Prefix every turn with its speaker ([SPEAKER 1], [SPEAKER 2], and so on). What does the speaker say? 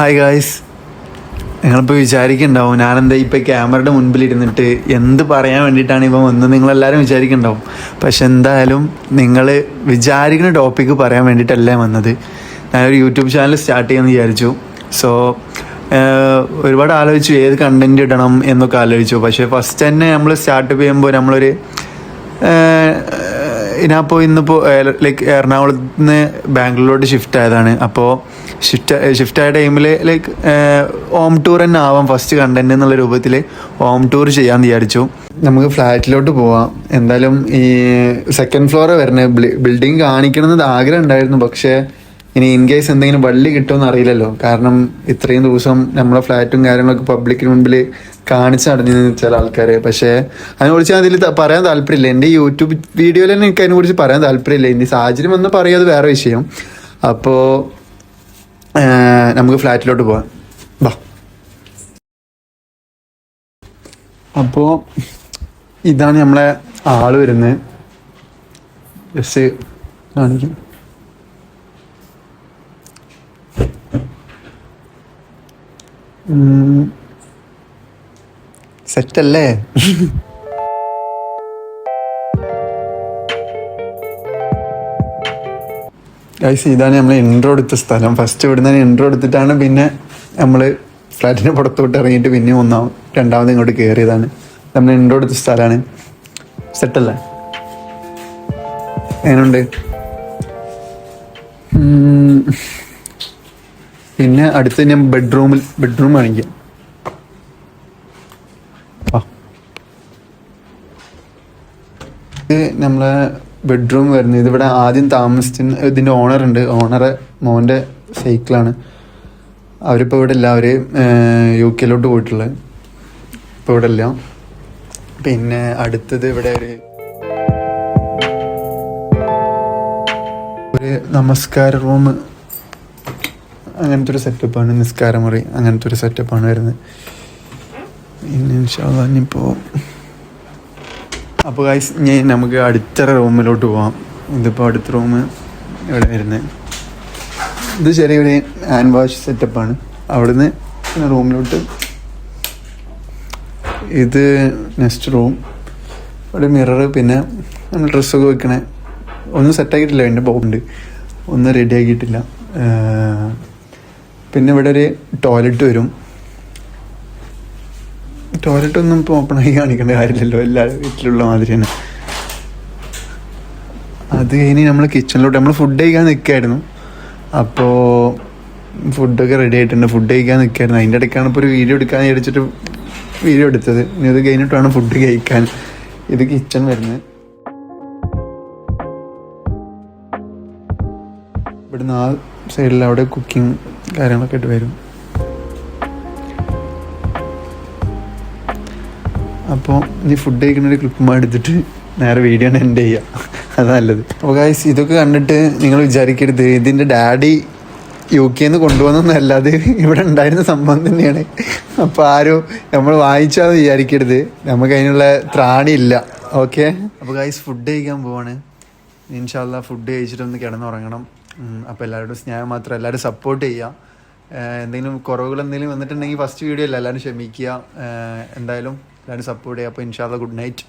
[SPEAKER 1] Hi guys, നിങ്ങളിപ്പോൾ വിചാരിക്കുന്നുണ്ടാവും ഞാനെന്താ ഇപ്പോൾ ക്യാമറയുടെ മുൻപിലിരുന്നിട്ട് എന്ത് പറയാൻ വേണ്ടിയിട്ടാണ് ഇപ്പം വന്നത് നിങ്ങളെല്ലാവരും വിചാരിക്കുന്നുണ്ടാവും. പക്ഷെ എന്തായാലും നിങ്ങൾ വിചാരിക്കുന്ന ടോപ്പിക്ക് പറയാൻ വേണ്ടിയിട്ടല്ല വന്നത്. ഞാനൊരു യൂട്യൂബ് ചാനൽ സ്റ്റാർട്ട് ചെയ്യാമെന്ന് വിചാരിച്ചു. സോ ഒരുപാട് ആലോചിച്ചു ഏത് കണ്ടൻറ് ഇടണം എന്നൊക്കെ ആലോചിച്ചു. പക്ഷേ ഫസ്റ്റ് തന്നെ നമ്മൾ സ്റ്റാർട്ട് ചെയ്യുമ്പോൾ നമ്മളൊരു ഇന്നിപ്പോൾ ലൈക്ക് എറണാകുളത്ത് നിന്ന് ബാംഗ്ലൂരിലോട്ട് ഷിഫ്റ്റ് ആയതാണ്. അപ്പോൾ ഷിഫ്റ്റ് ആയ ടൈമിൽ ലൈക്ക് ഹോം ടൂർ തന്നെ ആവാം ഫസ്റ്റ് കണ്ടൻറ് എന്നുള്ള രൂപത്തിൽ ഹോം ടൂർ ചെയ്യാമെന്ന് വിചാരിച്ചു. നമുക്ക് ഫ്ലാറ്റിലോട്ട് പോവാം. എന്തായാലും ഈ സെക്കൻഡ് ഫ്ലോർ വരുന്നത് ബിൽഡിങ് കാണിക്കണമെന്ന് ആഗ്രഹം ഉണ്ടായിരുന്നു. പക്ഷേ ഇനി ഇൻ കേസ് എന്തെങ്കിലും വള്ളി കിട്ടുമെന്ന് അറിയില്ലല്ലോ. കാരണം ഇത്രയും ദിവസം നമ്മളെ ഫ്ലാറ്റും കാര്യങ്ങളൊക്കെ പബ്ലിക്കിന് മുൻപിൽ കാണിച്ച് നടന്നു ചില ആൾക്കാർ. പക്ഷേ അതിനെക്കുറിച്ച് അതിൽ പറയാൻ താല്പര്യമില്ല. എൻ്റെ യൂട്യൂബ് വീഡിയോയിൽ തന്നെ എനിക്ക് അതിനെക്കുറിച്ച് പറയാൻ താല്പര്യമില്ല. ഇനി സാഹചര്യം വന്ന് പറയാതെ വേറെ വിഷയം. അപ്പോൾ നമുക്ക് ഫ്ലാറ്റിലോട്ട് പോവാം. ബാ. അപ്പോൾ ഇതാണ് നമ്മളെ ആള് വരുന്നത്. ജസ്റ്റ് കാണിക്കും. സെറ്റല്ലേ? ഗൈസ്, ഇതാണ് നമ്മൾ ഇൻട്രോ എടുത്ത സ്ഥലം. ഫസ്റ്റ് ഇവിടെ നിന്ന് ഇൻട്രോ എടുത്തിട്ടാണ് പിന്നെ നമ്മൾ ഫ്ലാറ്റിന് പുറത്തോട്ട് ഇറങ്ങിയിട്ട് പിന്നെ രണ്ടാമത് ഇങ്ങോട്ട് കയറിയതാണ്. നമ്മൾ ഇൻട്രോ എടുത്ത സ്ഥലമാണ്. സെറ്റല്ലേ? എങ്ങനെയുണ്ട്? പിന്നെ അടുത്ത് ഞാൻ ബെഡ്റൂം കാണിക്കാം. ഇത് നമ്മളെ ബെഡ്റൂം വരുന്നത്. ഇതിവിടെ ആദ്യം ഇതിൻ്റെ ഓണറുണ്ട്. ഓണറെ മോൻ്റെ സൈക്കിളാണ്. അവരിപ്പോൾ ഇവിടെ ഇല്ല. അവർ UK പോയിട്ടുള്ളത്. ഇപ്പോൾ ഇവിടെ ഇല്ല. പിന്നെ അടുത്തത് ഇവിടെ ഒരു നമസ്കാര റൂം, അങ്ങനത്തെ ഒരു സെറ്റപ്പാണ്. നിസ്കാരമുറി അങ്ങനത്തെ ഒരു സെറ്റപ്പാണ് വരുന്നത്. പിന്നെ ഇനിയിപ്പോൾ അപ്പോൾ ഗൈസ്, നമുക്ക് അടുത്ത റൂമിലോട്ട് പോവാം. ഇതിപ്പോൾ അടുത്ത റൂം ഇവിടെ വരുന്നത്. ഇത് ചെറിയൊരു ഹാൻഡ് വാഷ് സെറ്റപ്പാണ്. അവിടുന്ന് റൂമിലോട്ട് ഇത് നെക്സ്റ്റ് റൂം. ഇവിടെ മിറർ, പിന്നെ നമ്മൾ ഡ്രസ്സൊക്കെ വെക്കണേ ഒന്നും സെറ്റാക്കിയിട്ടില്ല. എൻ്റെ ബോണ്ട് ഒന്നും റെഡി ആക്കിയിട്ടില്ല. പിന്നെ ഇവിടെ ഒരു ടോയ്ലറ്റ് വരും. ടോയ്ലറ്റ് ഒന്നും ഇപ്പോൾ ഓപ്പണായി കാണിക്കേണ്ട കാര്യമില്ലല്ലോ, എല്ലാ വീട്ടിലുള്ള മാതിരി തന്നെ. അത് കഴിഞ്ഞ് നമ്മൾ കിച്ചണിലോട്ട് നമ്മൾ ഫുഡ് കഴിക്കാൻ നിൽക്കായിരുന്നു. അപ്പോൾ ഫുഡൊക്കെ റെഡി ആയിട്ടുണ്ട്. ഫുഡ് കഴിക്കാൻ നിൽക്കായിരുന്നു. അതിൻ്റെ ഇടയ്ക്കാണ് ഇപ്പോൾ ഒരു വീഡിയോ എടുക്കാൻ വിചാരിച്ചിട്ട് വീഡിയോ എടുത്തത്. ഇനി ഇത് കഴിഞ്ഞിട്ട് വേണം ഫുഡ് കഴിക്കാൻ. ഇത് കിച്ചൺ വരുന്നത്. ഇവിടുന്ന് ആ സൈഡിൽ അവിടെ കുക്കിംഗ് കാര്യങ്ങളൊക്കെ ആയിട്ട് വരും. അപ്പോൾ ഇനി ഫുഡ് കഴിക്കുന്ന ഒരു ക്ലിപ്പ് എടുത്തിട്ട് നേരെ വീഡിയോ എൻഡ് ചെയ്യാം. അത് നല്ലത്. അപ്പോൾ ഗൈസ്, ഇതൊക്കെ കണ്ടിട്ട് നിങ്ങൾ വിചാരിക്കരുത് ഇതിൻ്റെ ഡാഡി UK കൊണ്ടുവന്നൊന്നല്ല. അത് ഇവിടെ ഉണ്ടായിരുന്ന സംഭവം തന്നെയാണ്. അപ്പോൾ ആരും നമ്മൾ വായിച്ചാൽ വിചാരിക്കരുത്. നമുക്ക് അതിനുള്ള ത്രാണിയില്ല. ഓക്കെ. അപ്പോൾ ഗൈസ്, ഫുഡ് കഴിക്കാൻ പോവാണ്. ഇൻഷാ അല്ലാഹ് ഫുഡ് കഴിച്ചിട്ടൊന്ന് കിടന്നുറങ്ങണം. അപ്പോൾ എല്ലാവരോടും സ്നേഹം മാത്രം. എല്ലാവരും സപ്പോർട്ട് ചെയ്യുക. എന്തെങ്കിലും കുറവുകൾ എന്തെങ്കിലും വന്നിട്ടുണ്ടെങ്കിൽ ഫസ്റ്റ് വീഡിയോ അല്ല, എല്ലാവരും ക്ഷമിക്കുക. എന്തായാലും എല്ലാവരും സപ്പോർട്ട് ചെയ്യുക. അപ്പോൾ ഇൻഷാ അല്ലാഹ് ഗുഡ് നൈറ്റ്.